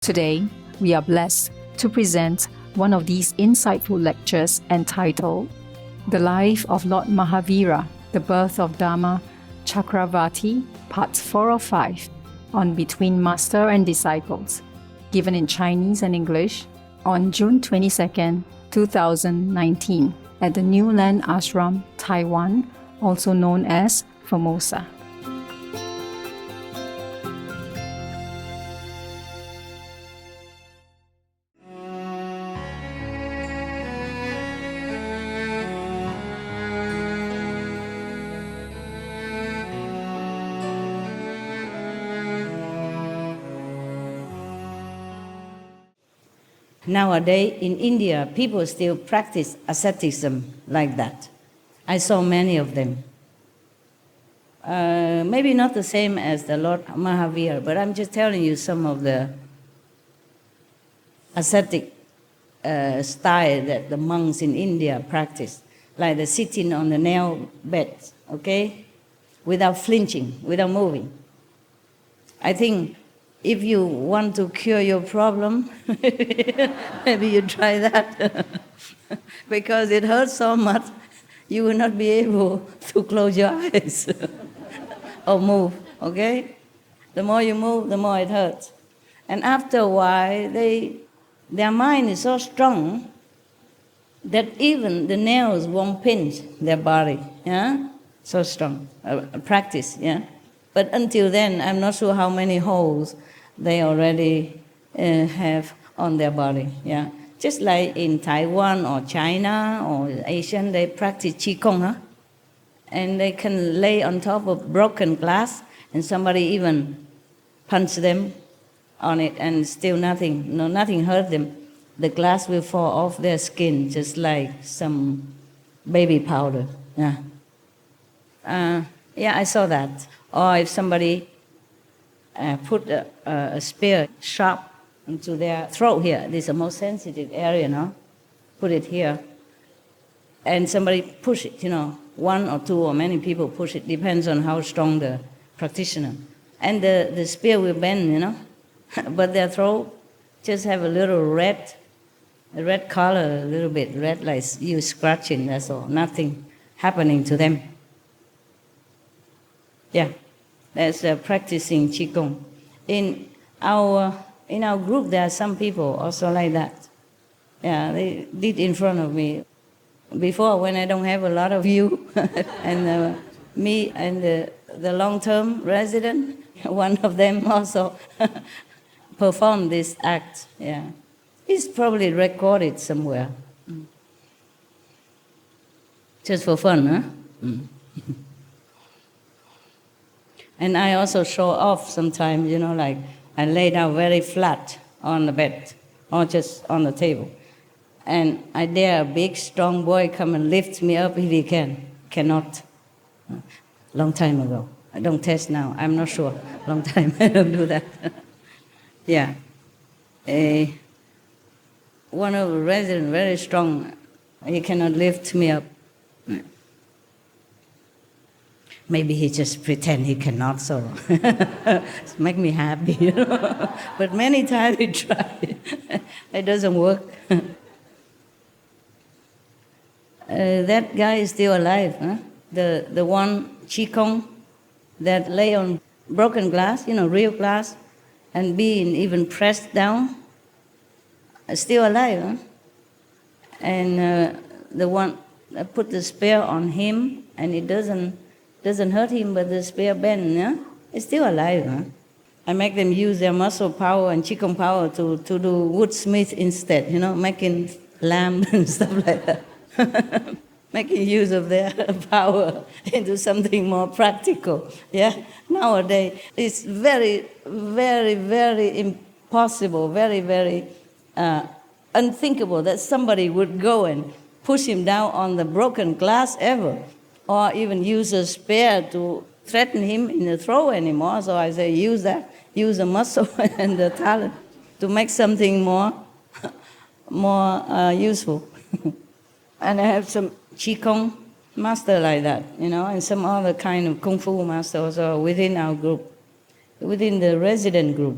Today, we are blessed to present one of these insightful lectures entitled The Life of Lord Mahavira, The Birth of Dharma Chakravarti, Part 4 of 5, on Between Master and Disciples, given in Chinese and English on June 22, 2019, at the New Land Ashram, Taiwan, also known as Formosa. Nowadays, in India, people still practice asceticism like that. I saw many of them. Maybe not the same as the Lord Mahavira, but I'm just telling you some of the ascetic style that the monks in India practice, like the sitting on the nail bed, okay, without flinching, without moving. I think if you want to cure your problem, maybe you try that. Because it hurts so much, you will not be able to close your eyes or move, okay? The more you move, the more it hurts. And after a while, their mind is so strong that even the nails won't pinch their body, yeah? So strong, practice, yeah? But until then, I'm not sure how many holes they already have on their body, yeah. Just like in Taiwan or China or Asian, they practice Qigong, huh? And they can lay on top of broken glass and somebody even punch them on it and still nothing hurt them. The glass will fall off their skin just like some baby powder, yeah. Yeah, I saw that. Or if somebody put a spear sharp into their throat here. This is the most sensitive area, no? Put it here. And somebody push it, one or two or many people push it, depends on how strong the practitioner. And the spear will bend, but their throat just have a little red color, a little bit red, like you scratching, that's all. Nothing happening to them. Yeah. That's practicing Qigong. In our group, there are some people also like that. Yeah, they did in front of me. Before, when I don't have a lot of you, and me and the long-term resident, one of them also performed this act. Yeah, it's probably recorded somewhere. Just for fun, huh? And I also show off sometimes, like I lay down very flat on the bed or just on the table. And I dare a big, strong boy come and lift me up if he can. Cannot. Long time ago. I don't test now. I'm not sure. Long time I don't do that. Yeah. One of the residents, very strong, he cannot lift me up. Maybe he just pretend he cannot, so make me happy, But many times he tried. It doesn't work. That guy is still alive, huh? The one Qigong that lay on broken glass, real glass, and being even pressed down, still alive, huh? And the one that put the spear on him, and it doesn't hurt him, but the spear bend, yeah? It's still alive, huh? I make them use their muscle power and Qigong power to do woodsmith instead, making lamp and stuff like that. Making use of their power into something more practical, yeah? Nowadays, it's very, very, very impossible, very, very unthinkable that somebody would go and push him down on the broken glass ever. Or even use a spear to threaten him in the throat anymore. So I say, use the muscle and the talent to make something more useful. And I have some Qigong master like that, and some other kind of Kung Fu master also within our group, within the resident group.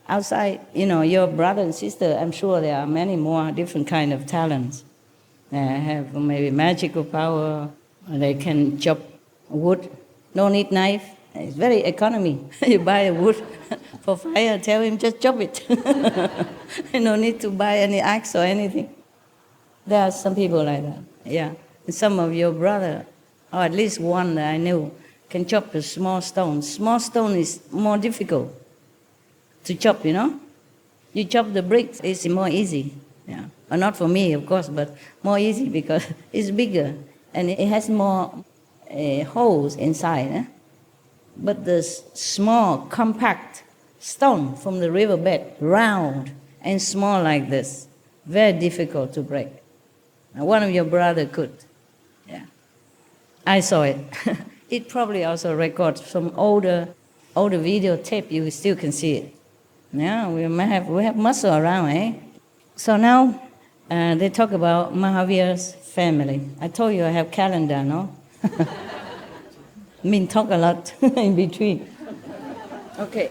Outside, your brother and sister, I'm sure there are many more different kind of talents. They have maybe magical power, or they can chop wood. No need knife. It's very economy. You buy a wood for fire, tell him just chop it. No need to buy any axe or anything. There are some people like that, yeah. And some of your brother, or at least one that I knew, can chop a small stone. Small stone is more difficult to chop, You chop the bricks, it's more easy. Yeah. Or not for me, of course, but more easy because it's bigger and it has more holes inside. Eh? But the small, compact stone from the riverbed, round and small like this, very difficult to break. Now, one of your brother could. Yeah. I saw it. It probably also records some older videotape. You still can see it. Yeah, we have muscle around, eh? So now they talk about Mahavira's family. I told you I have calendar, no? Talk a lot in between. Okay,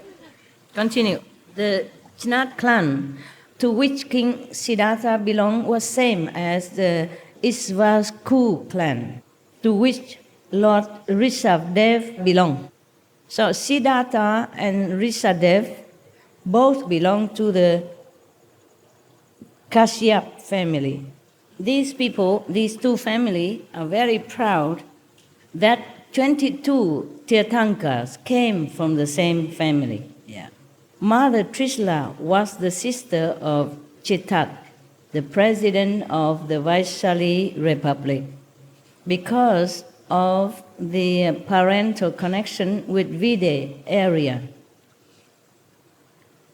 continue. The Chinat clan to which King Siddhartha belonged was same as the Isvaku clan to which Lord Rishabdev belonged. So Siddhartha and Rishabdev both belong to the Kashyap family. These people, these two families, are very proud that 22 Tirthankas came from the same family. Yeah. Mother Trishla was the sister of Chitak, the president of the Vaishali Republic. Because of the parental connection with Vide area,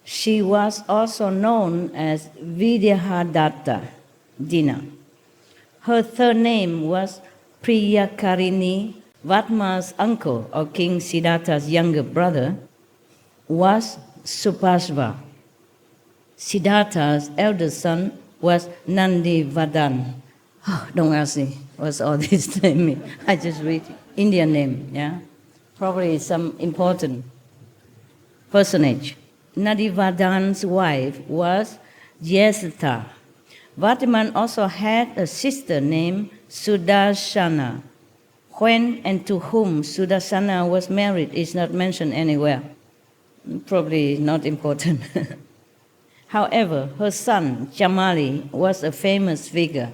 she was also known as Vidyahadatta Dina. Her third name was Priyakarini. Vatma's uncle, or King Siddhartha's younger brother, was Supashva. Siddhartha's eldest son was Nandivadan. Oh, don't ask me what's all this name mean. I just read it. Indian name, yeah? Probably some important personage. Nandivadan's wife was Jesatha. Vatiman also had a sister named Sudarshana. When and to whom Sudarshana was married is not mentioned anywhere. Probably not important. However, her son, Jamali, was a famous figure.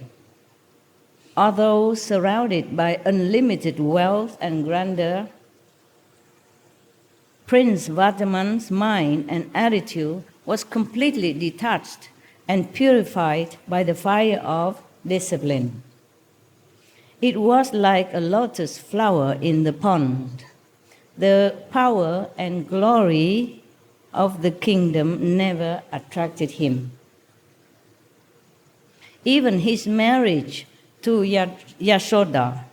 Although surrounded by unlimited wealth and grandeur, Prince Vatiman's mind and attitude was completely detached and purified by the fire of discipline. It was like a lotus flower in the pond. The power and glory of the kingdom never attracted him. Even his marriage to Yashoda,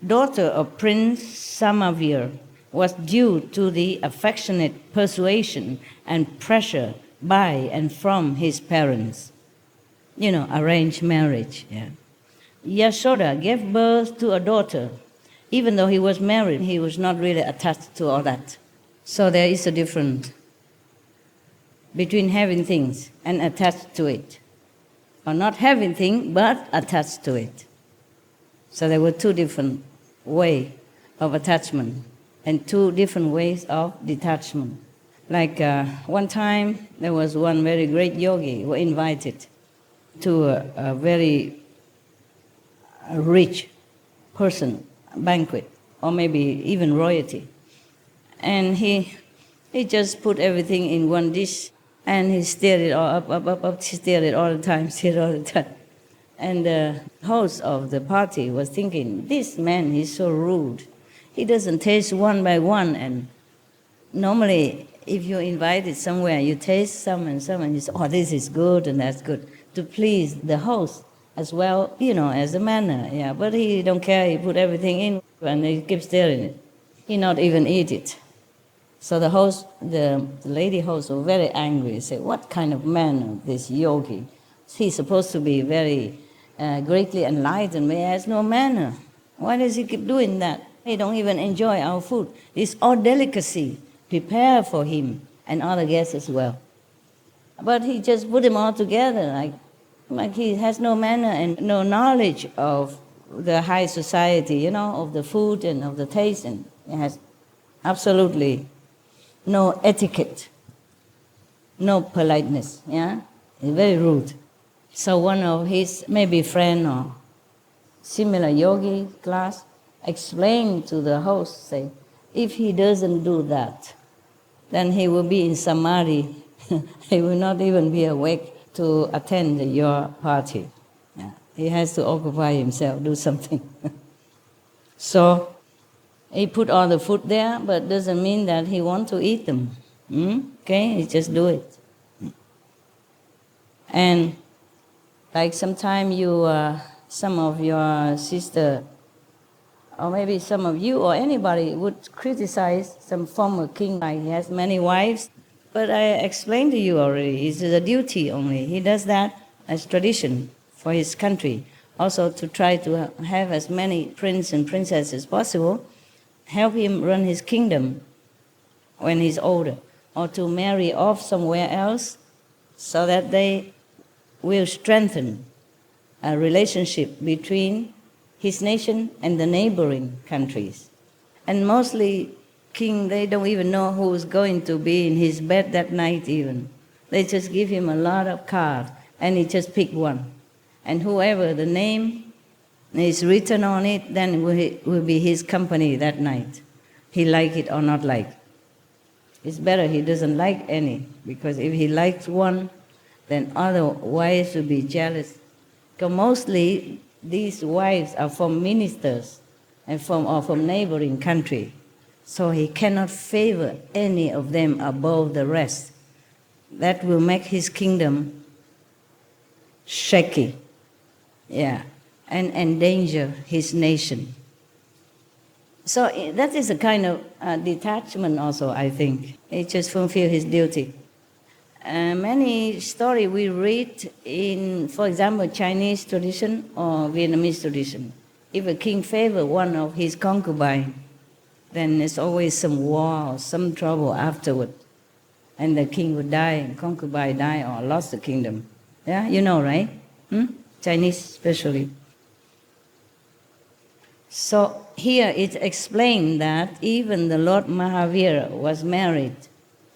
daughter of Prince Samavir, was due to the affectionate persuasion and pressure by and from his parents. Arranged marriage, yeah. Yashoda gave birth to a daughter. Even though he was married, he was not really attached to all that. So there is a difference between having things and attached to it. Or not having things, but attached to it. So there were two different ways of attachment and two different ways of detachment. Like one time, there was one very great yogi who invited to a very rich person banquet, or maybe even royalty. And he just put everything in one dish, and he stirred it all up, stirred it all the time. And the host of the party was thinking, this man is so rude. He doesn't taste one by one, and normally if you're invited somewhere, you taste some and you say, oh, this is good and that's good, to please the host as well, as a manner, yeah. But he don't care, he put everything in and he keeps stirring it. He not even eat it. So the host, the lady host was very angry. He said, what kind of man this yogi? He's supposed to be very greatly enlightened, but he has no manner. Why does he keep doing that? He don't even enjoy our food. It's all delicacy. Prepare for him and other guests as well. But he just put them all together, like he has no manner and no knowledge of the high society, of the food and of the taste, and he has absolutely no etiquette, no politeness, yeah? He's very rude. So one of his maybe friend or similar yogi class explained to the host, say, if he doesn't do that, then he will be in samadhi. He will not even be awake to attend your party. Yeah. He has to occupy himself, do something. So he put all the food there, but doesn't mean that he want to eat them. Okay, he just do it. And like sometime some of your sister, or maybe some of you or anybody would criticize some former king, like he has many wives. But I explained to you already, it's a duty only. He does that as tradition for his country. Also to try to have as many princes and princesses as possible, help him run his kingdom when he's older, or to marry off somewhere else so that they will strengthen a relationship between his nation and the neighboring countries. And mostly, king, they don't even know who's going to be in his bed that night even. They just give him a lot of cards, and he just pick one. And whoever the name is written on it, then will be his company that night. He like it or not like. It's better he doesn't like any, because if he likes one, then other wives will be jealous. Because mostly these wives are from ministers and from neighboring country. So he cannot favor any of them above the rest. That will make his kingdom shaky, yeah, and endanger his nation. So that is a kind of detachment also, I think. He just fulfill his duty. Many stories we read in, for example, Chinese tradition or Vietnamese tradition. If a king favor one of his concubines, then there's always some war or some trouble afterward. And the king would die, and concubine die, or lost the kingdom. Yeah, you know, right? Chinese especially. So here it's explained that even the Lord Mahavira was married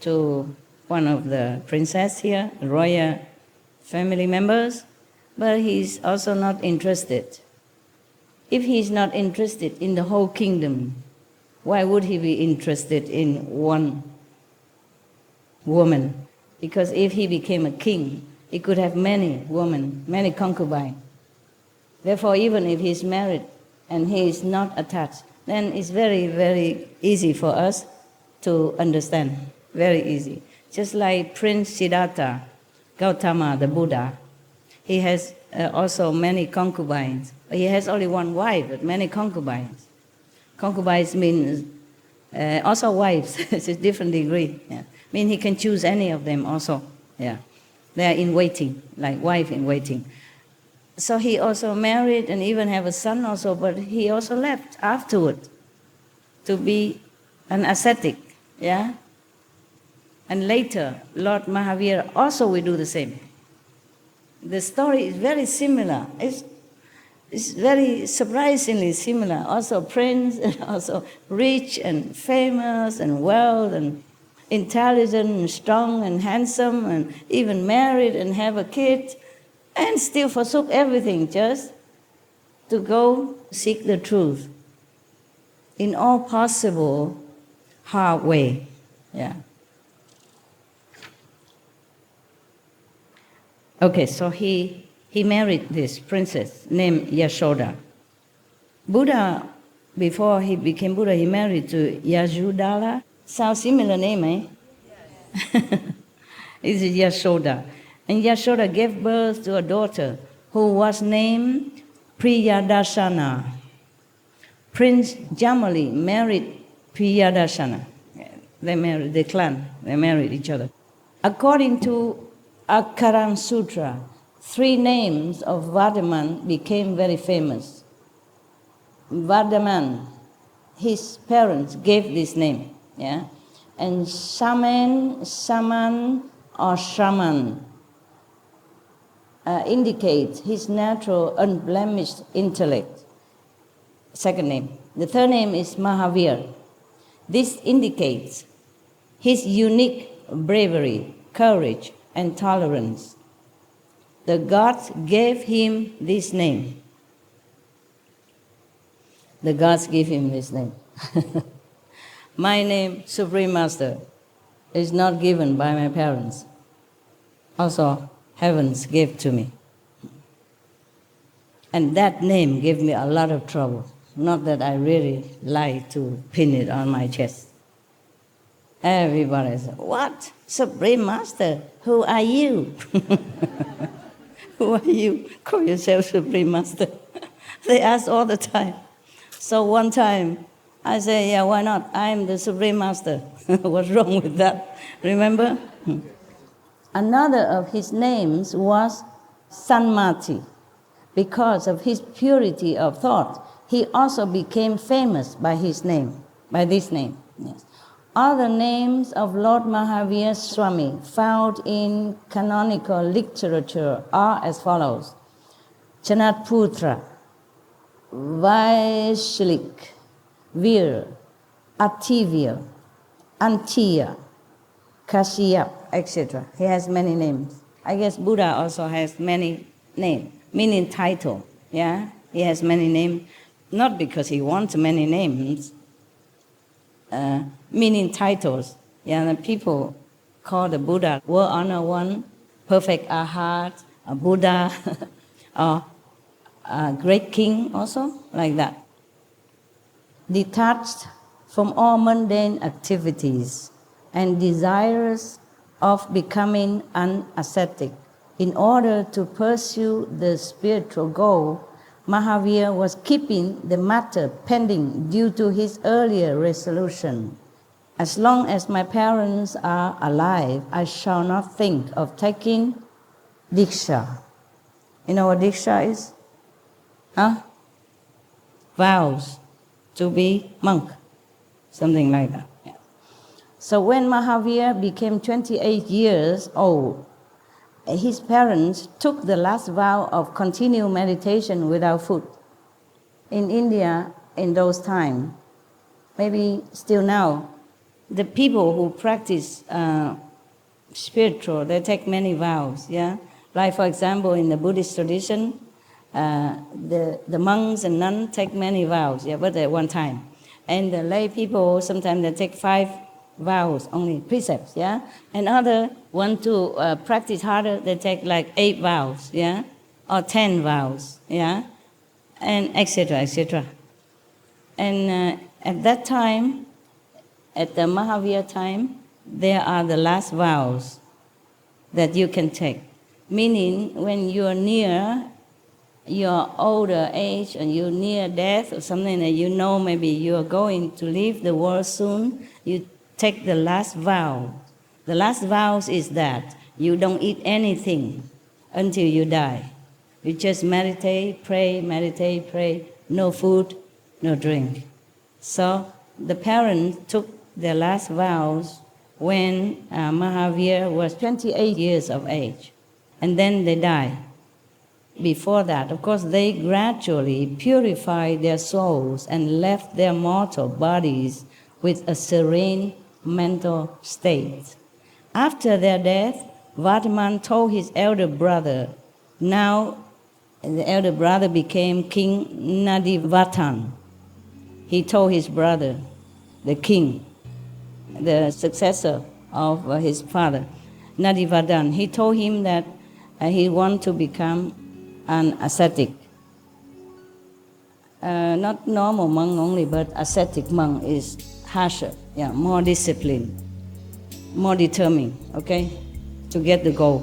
to one of the princess here, royal family members, but he's also not interested. If he's not interested in the whole kingdom, why would he be interested in one woman? Because if he became a king, he could have many women, many concubines. Therefore, even if he's married and he is not attached, then it's very, very easy for us to understand. Very easy. Just like Prince Siddhartha, Gautama, the Buddha, he has also many concubines. He has only one wife, but many concubines. Concubines means also wives. It's a different degree. Yeah. Mean he can choose any of them also. Yeah, they are in waiting, like wife in waiting. So he also married and even have a son also, but he also left afterward to be an ascetic. Yeah. And later, Lord Mahavira also will do the same. The story is very similar. It's very surprisingly similar. Also prince, and also rich and famous and wealth and intelligent and strong and handsome and even married and have a kid and still forsook everything just to go seek the truth in all possible hard way. Yeah. Okay, so he married this princess named Yashoda. Buddha, before he became Buddha, he married to Yashodhara. Sounds similar name, eh? Yes. It's Yashoda. And Yashoda gave birth to a daughter who was named Priyadarshana. Prince Jamali married Priyadarshana. They married each other. According to Akaran Sutra, 3 names of Vardaman became very famous. Vardaman, his parents gave this name, yeah? And Saman, or shaman indicates his natural unblemished intellect. Second name. The third name is Mahavir. This indicates his unique bravery, courage, and tolerance. The gods gave him this name. The gods gave him this name. My name, Supreme Master, is not given by my parents. Also, heavens gave to me. And that name gave me a lot of trouble. Not that I really like to pin it on my chest. Everybody said, "What? Supreme Master? Who are you?" Who are you? Call yourself Supreme Master. They ask all the time. So one time, I say, "Yeah, why not? I'm the Supreme Master." What's wrong with that? Remember? Another of his names was Sanmati. Because of his purity of thought, he also became famous by his name, by this name. Yes. Other names of Lord Mahavir Swami found in canonical literature are as follows: Chanatputra, Vaishlik, Vir, Ativya, Antiya, Kashyap, etc. He has many names. I guess Buddha also has many names, meaning title. Yeah, he has many names, not because he wants many names, meaning titles. Yeah, the people call the Buddha World Honor One, Perfect Arhat, a Buddha, or a Great King also, like that. Detached from all mundane activities and desirous of becoming an ascetic, in order to pursue the spiritual goal, Mahavir was keeping the matter pending due to his earlier resolution. As long as my parents are alive, I shall not think of taking Diksha. You know what Diksha is? Vows to be monk, something like that. Yeah. So when Mahavir became 28 years old, his parents took the last vow of continual meditation without food. In India, in those times, maybe still now, the people who practice spiritual, they take many vows, yeah? Like, for example, in the Buddhist tradition, the monks and nuns take many vows, yeah, but at one time. And the lay people, sometimes they take 5 vows, only precepts, yeah? And other want to practice harder, they take like 8 vows, yeah? Or 10 vows, yeah? And etc., etc. And at that time, at the Mahavir time, there are the last vows that you can take. Meaning, when you're near your older age and you're near death or something that you know maybe you're going to leave the world soon, you take the last vow. The last vow is that you don't eat anything until you die. You just meditate, pray, no food, no drink. So the parents took their last vows when Mahavir was 28 years of age. And then they died. Before that, of course, they gradually purified their souls and left their mortal bodies with a serene mental state. After their death, Vardhaman told his elder brother, now the elder brother became King Nadivatan. He told his brother, the king, the successor of his father, Nadivatan, he told him that he wanted to become an ascetic. Not normal monk only, but ascetic monk is harsher, yeah, more disciplined, more determined, okay, to get the goal.